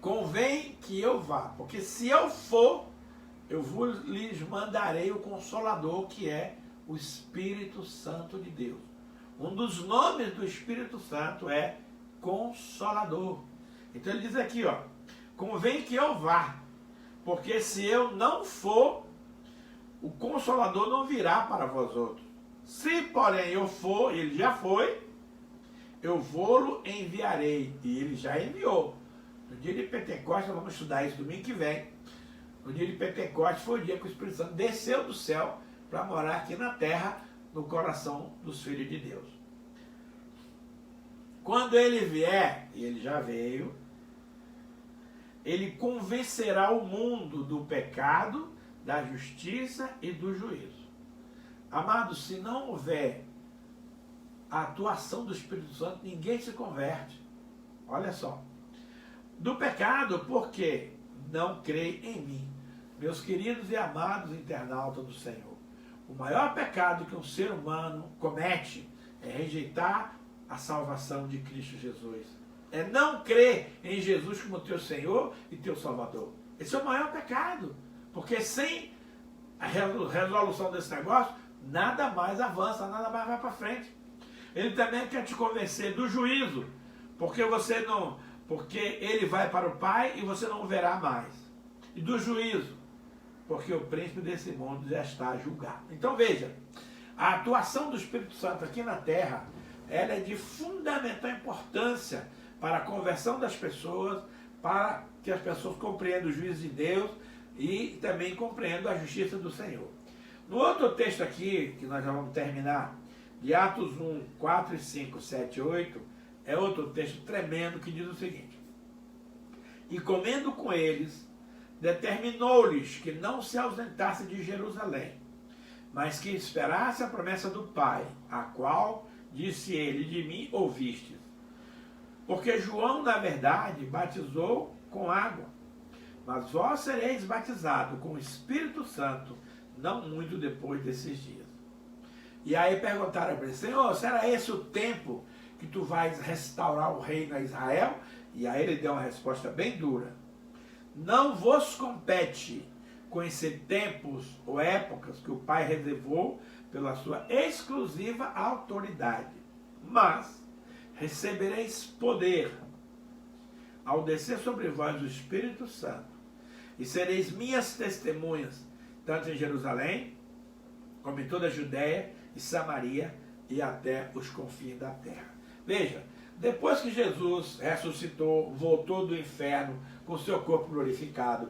convém que eu vá, porque se eu for, eu lhes mandarei o Consolador, que é o Espírito Santo de Deus. Um dos nomes do Espírito Santo é Consolador. Então ele diz aqui, ó, convém que eu vá, porque se eu não for, o Consolador não virá para vós outros. Se, porém, eu for, ele já foi, eu vou-lo enviarei. E ele já enviou. No dia de Pentecostes, vamos estudar isso domingo que vem. No dia de Pentecostes foi o dia que o Espírito Santo desceu do céu para morar aqui na terra, no coração dos filhos de Deus. Quando ele vier, e ele já veio, ele convencerá o mundo do pecado, da justiça e do juízo. Amados, se não houver a atuação do Espírito Santo, ninguém se converte. Olha só. Do pecado, porque não crê em mim. Meus queridos e amados internautas do Senhor, o maior pecado que um ser humano comete é rejeitar a salvação de Cristo Jesus. É não crer em Jesus como teu Senhor e teu Salvador. Esse é o maior pecado. Porque sem a resolução desse negócio, nada mais avança, nada mais vai para frente. Ele também quer te convencer do juízo, porque ele vai para o Pai e você não o verá mais. E do juízo, porque o príncipe desse mundo já está julgado. Então veja, a atuação do Espírito Santo aqui na terra, ela é de fundamental importância para a conversão das pessoas, para que as pessoas compreendam o juízo de Deus e também compreendam a justiça do Senhor. No outro texto aqui, que nós já vamos terminar, de Atos 1, 4 e 5, 7 e 8, é outro texto tremendo que diz o seguinte: e comendo com eles, determinou-lhes que não se ausentasse de Jerusalém, mas que esperasse a promessa do Pai, a qual, disse ele, de mim ouvistes. Porque João, na verdade, batizou com água, mas vós sereis batizados com o Espírito Santo, não muito depois desses dias. E aí perguntaram para ele: Senhor, será esse o tempo que tu vais restaurar o reino a Israel? E aí ele deu uma resposta bem dura: não vos compete conhecer tempos ou épocas que o Pai reservou pela sua exclusiva autoridade, mas recebereis poder ao descer sobre vós o Espírito Santo, e sereis minhas testemunhas, tanto em Jerusalém, como em toda a Judéia e Samaria, e até os confins da terra. Veja, depois que Jesus ressuscitou, voltou do inferno com seu corpo glorificado,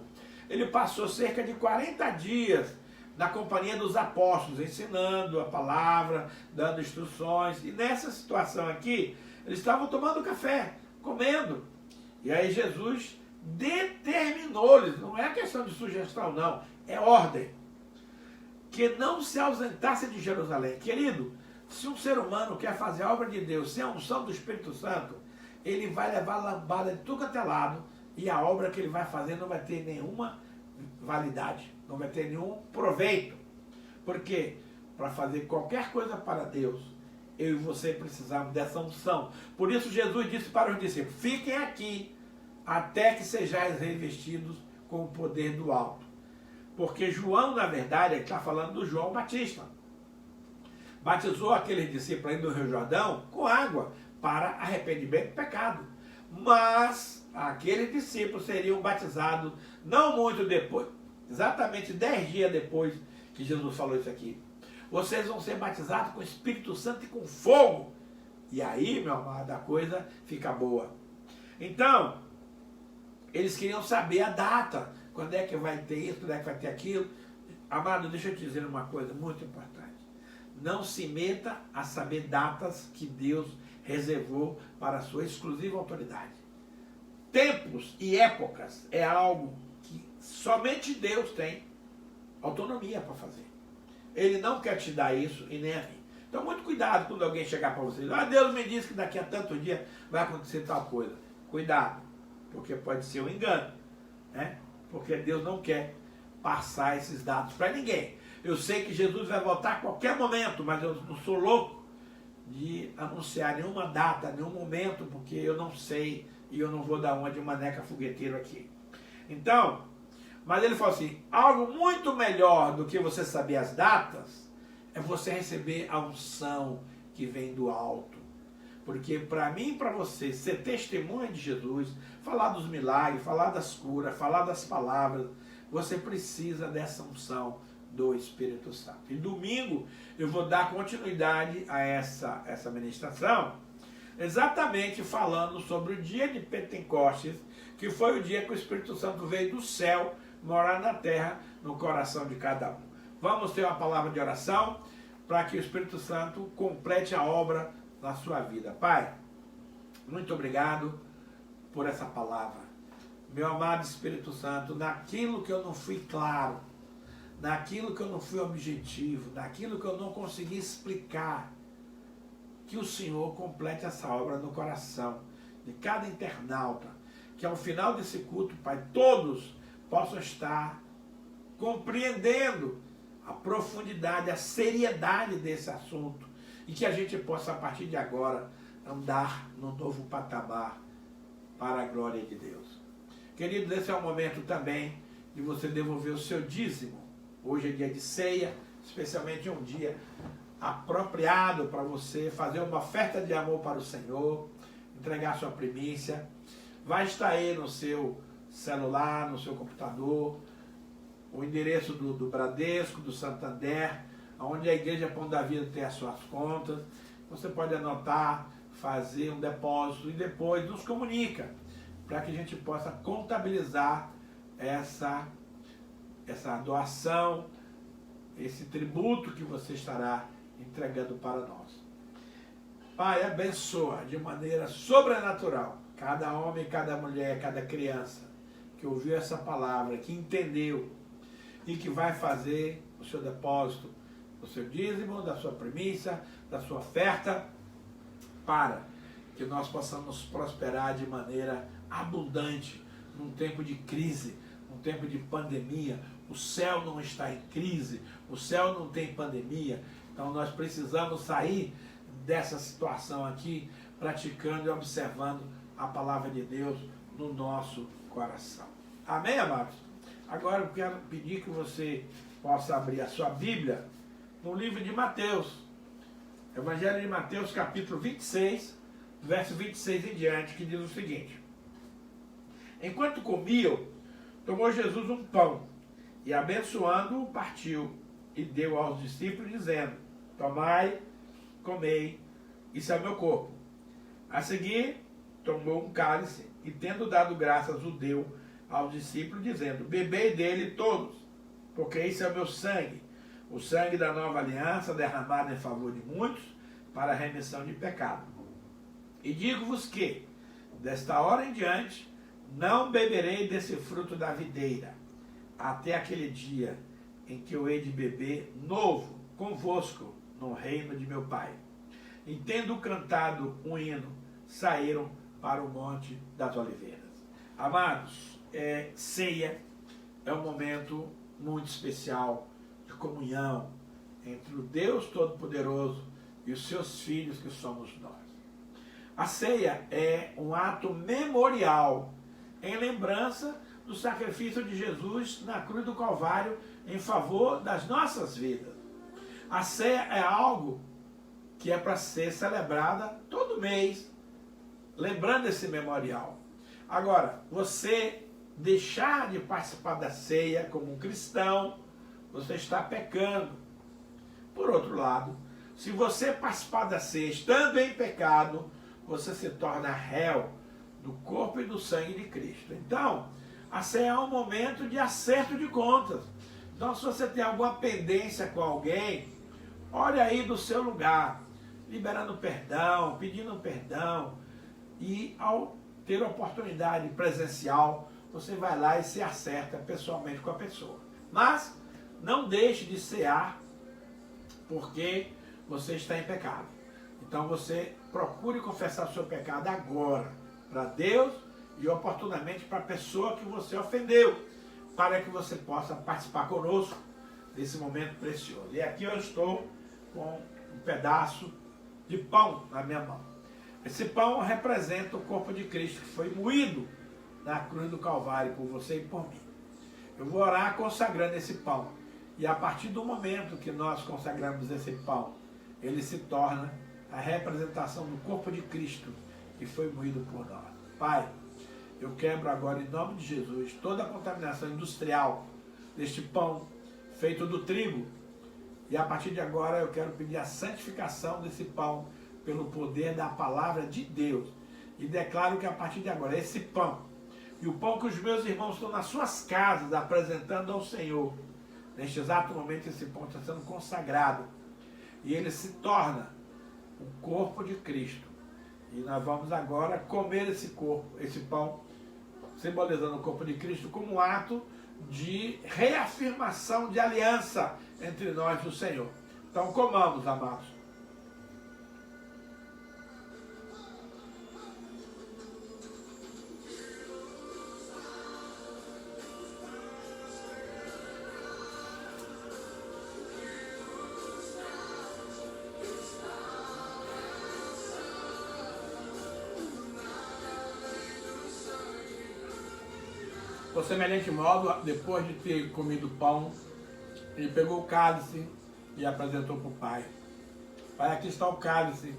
ele passou cerca de 40 dias na companhia dos apóstolos, ensinando a palavra, dando instruções. E nessa situação aqui, eles estavam tomando café, comendo. E aí Jesus determinou-lhes, não é questão de sugestão não, é ordem, que não se ausentasse de Jerusalém. Querido, se um ser humano quer fazer a obra de Deus sem a unção do Espírito Santo, ele vai levar lambada de tudo até lado, e a obra que ele vai fazer não vai ter nenhuma validade, não vai ter nenhum proveito. Porque para fazer qualquer coisa para Deus, eu e você precisamos dessa unção. Por isso Jesus disse para os discípulos: fiquem aqui até que sejais revestidos com o poder do alto. Porque João, na verdade, ele está falando do João Batista. Batizou aqueles discípulos aí do Rio Jordão com água para arrependimento do pecado. Mas aqueles discípulos seriam batizados não muito depois, exatamente 10 dias depois que Jesus falou isso aqui. Vocês vão ser batizados com o Espírito Santo e com fogo. E aí, meu amado, a coisa fica boa. Então, eles queriam saber a data. Quando é que vai ter isso, quando é que vai ter aquilo. Amado, deixa eu te dizer uma coisa muito importante. Não se meta a saber datas que Deus reservou para a sua exclusiva autoridade. Tempos e épocas é algo que somente Deus tem autonomia para fazer. Ele não quer te dar isso e nem a mim. Então, muito cuidado quando alguém chegar para você e dizer: Deus me disse que daqui a tanto dia vai acontecer tal coisa. Cuidado, porque pode ser um engano, né? Porque Deus não quer passar esses dados para ninguém. Eu sei que Jesus vai voltar a qualquer momento, mas eu não sou louco de anunciar nenhuma data, nenhum momento, porque eu não sei e eu não vou dar uma de maneca fogueteiro aqui. Então, mas ele falou assim: algo muito melhor do que você saber as datas é você receber a unção que vem do alto. Porque para mim e para você ser testemunha de Jesus, falar dos milagres, falar das curas, falar das palavras, você precisa dessa unção do Espírito Santo. E domingo eu vou dar continuidade a essa ministração, exatamente falando sobre o dia de Pentecostes, que foi o dia que o Espírito Santo veio do céu morar na terra, no coração de cada um. Vamos ter uma palavra de oração para que o Espírito Santo complete a obra na sua vida. Pai, muito obrigado por essa palavra. Meu amado Espírito Santo, naquilo que eu não fui claro, naquilo que eu não fui objetivo, naquilo que eu não consegui explicar, que o Senhor complete essa obra no coração de cada internauta, que ao final desse culto, Pai, todos possam estar compreendendo a profundidade, a seriedade desse assunto, e que a gente possa, a partir de agora, andar no novo patamar para a glória de Deus. Queridos, esse é o momento também de você devolver o seu dízimo. Hoje é dia de ceia, especialmente um dia apropriado para você fazer uma oferta de amor para o Senhor, entregar sua primícia. Vai estar aí no seu celular, no seu computador, o endereço do Bradesco, do Santander, onde a Igreja Pão da Vida tem as suas contas. Você pode anotar, fazer um depósito e depois nos comunica, para que a gente possa contabilizar essa doação, esse tributo que você estará entregando para nós. Pai, abençoa de maneira sobrenatural cada homem, cada mulher, cada criança que ouviu essa palavra, que entendeu e que vai fazer o seu depósito, o seu dízimo, da sua primícia, da sua oferta, para que nós possamos prosperar de maneira abundante num tempo de crise, num tempo de pandemia. O céu não está em crise, o céu não tem pandemia, então nós precisamos sair dessa situação aqui, praticando e observando a palavra de Deus no nosso coração. Amém, amados? Agora eu quero pedir que você possa abrir a sua Bíblia no livro de Mateus, Evangelho de Mateus, capítulo 26, verso 26 em diante, que diz o seguinte: enquanto comiam, tomou Jesus um pão, e abençoando-o, partiu, e deu aos discípulos, dizendo: tomai, comei, isso é o meu corpo. A seguir, tomou um cálice, e tendo dado graças, o deu aos discípulos, dizendo: bebei dele todos, porque isso é o meu sangue, o sangue da nova aliança, derramado em favor de muitos, para a remissão de pecado. E digo-vos que, desta hora em diante, não beberei desse fruto da videira, até aquele dia em que eu hei de beber novo convosco no reino de meu Pai. E tendo cantado um hino, saíram para o Monte das Oliveiras. Amados, ceia é um momento muito especial de comunhão entre o Deus Todo-Poderoso e os seus filhos, que somos nós. A ceia é um ato memorial em lembrança do sacrifício de Jesus na cruz do Calvário em favor das nossas vidas. A ceia é algo que é para ser celebrada todo mês, lembrando esse memorial. Agora, você deixar de participar da ceia como um cristão, você está pecando. Por outro lado, se você participar da ceia estando em pecado, você se torna réu do corpo e do sangue de Cristo. Então, a ceia é um momento de acerto de contas. Então, se você tem alguma pendência com alguém, olha aí do seu lugar, liberando perdão, pedindo perdão, e ao ter oportunidade presencial, você vai lá e se acerta pessoalmente com a pessoa. Mas não deixe de cear, porque você está em pecado. Então você procure confessar o seu pecado agora, para Deus e oportunamente para a pessoa que você ofendeu, para que você possa participar conosco desse momento precioso. E aqui eu estou com um pedaço de pão na minha mão. Esse pão representa o corpo de Cristo, que foi moído na cruz do Calvário por você e por mim. Eu vou orar consagrando esse pão. E a partir do momento que nós consagramos esse pão, ele se torna a representação do corpo de Cristo, que foi moído por nós. Pai, eu quebro agora, em nome de Jesus, toda a contaminação industrial deste pão feito do trigo. E a partir de agora eu quero pedir a santificação desse pão pelo poder da palavra de Deus. E declaro que a partir de agora esse pão e o pão que os meus irmãos estão nas suas casas apresentando ao Senhor, neste exato momento esse pão está sendo consagrado. E ele se torna o corpo de Cristo. E nós vamos agora comer esse corpo, esse pão, simbolizando o corpo de Cristo como um ato de reafirmação de aliança entre nós e o Senhor. Então comamos, amados. Por semelhante modo, depois de ter comido o pão, ele pegou o cálice e apresentou para o Pai. Pai, aqui está o cálice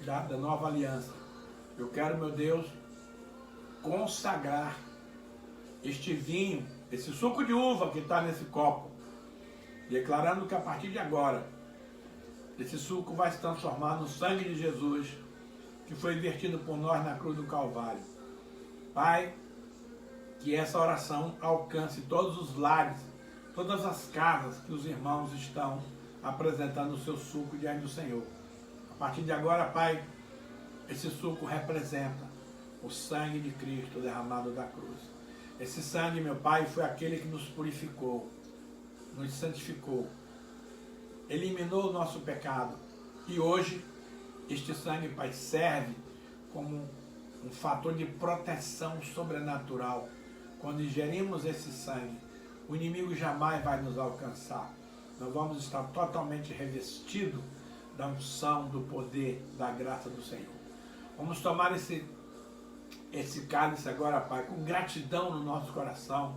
da nova aliança. Eu quero, meu Deus, consagrar este vinho, esse suco de uva que está nesse copo, declarando que a partir de agora, esse suco vai se transformar no sangue de Jesus, que foi vertido por nós na cruz do Calvário. Pai, que essa oração alcance todos os lares, todas as casas que os irmãos estão apresentando o seu suco diante do Senhor. A partir de agora, Pai, esse suco representa o sangue de Cristo derramado da cruz. Esse sangue, meu Pai, foi aquele que nos purificou, nos santificou, eliminou o nosso pecado. E hoje, este sangue, Pai, serve como um fator de proteção sobrenatural. Quando ingerimos esse sangue, o inimigo jamais vai nos alcançar. Nós vamos estar totalmente revestidos da unção, do poder, da graça do Senhor. Vamos tomar esse cálice agora, Pai, com gratidão no nosso coração,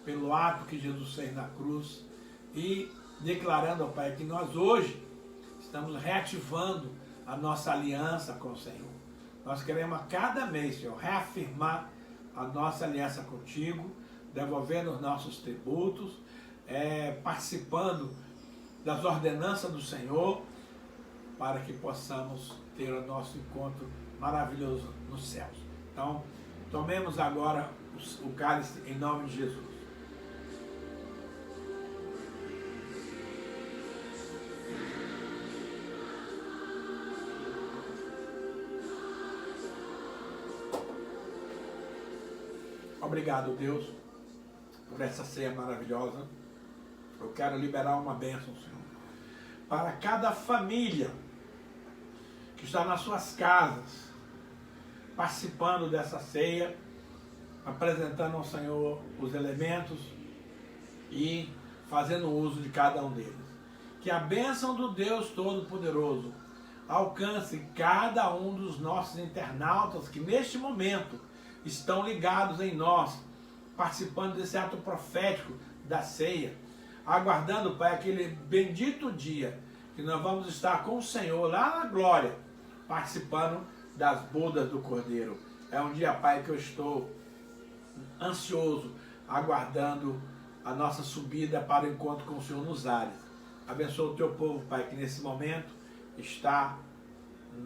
pelo ato que Jesus fez na cruz, e declarando, Pai, que nós hoje estamos reativando a nossa aliança com o Senhor. Nós queremos a cada mês, Senhor, reafirmar a nossa aliança contigo, devolvendo os nossos tributos, participando das ordenanças do Senhor, para que possamos ter o nosso encontro maravilhoso nos céus. Então, tomemos agora o cálice em nome de Jesus. Obrigado, Deus, por essa ceia maravilhosa. Eu quero liberar uma bênção, Senhor, para cada família que está nas suas casas, participando dessa ceia, apresentando ao Senhor os elementos e fazendo uso de cada um deles. Que a bênção do Deus Todo-Poderoso alcance cada um dos nossos internautas que neste momento estão ligados em nós, participando desse ato profético da ceia, aguardando, Pai, aquele bendito dia que nós vamos estar com o Senhor lá na glória, participando das bodas do Cordeiro. É um dia, Pai, que eu estou ansioso, aguardando a nossa subida para o encontro com o Senhor nos ares. Abençoa o teu povo, Pai, que nesse momento está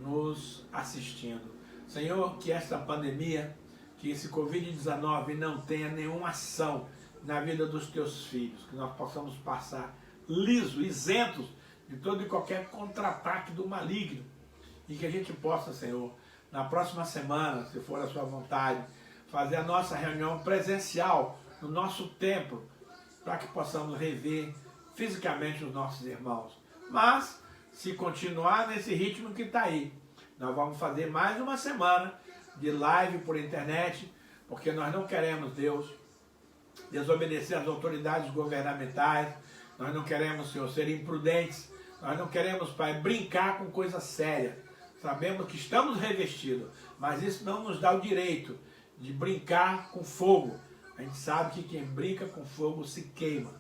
nos assistindo. Senhor, que esta pandemia, que esse Covid-19 não tenha nenhuma ação na vida dos teus filhos, que nós possamos passar liso, isentos de todo e qualquer contra-ataque do maligno, e que a gente possa, Senhor, na próxima semana, se for a sua vontade, fazer a nossa reunião presencial no nosso templo, para que possamos rever fisicamente os nossos irmãos. Mas, se continuar nesse ritmo que está aí, nós vamos fazer mais uma semana de live por internet, porque nós não queremos, Deus, desobedecer às autoridades governamentais, nós não queremos, Senhor, ser imprudentes, nós não queremos, Pai, brincar com coisa séria. Sabemos que estamos revestidos, mas isso não nos dá o direito de brincar com fogo. A gente sabe que quem brinca com fogo se queima.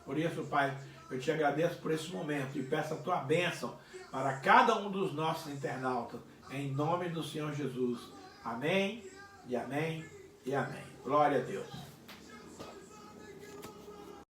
Por isso, Pai, eu te agradeço por esse momento e peço a tua bênção para cada um dos nossos internautas, em nome do Senhor Jesus. Amém, e amém, e amém. Glória a Deus.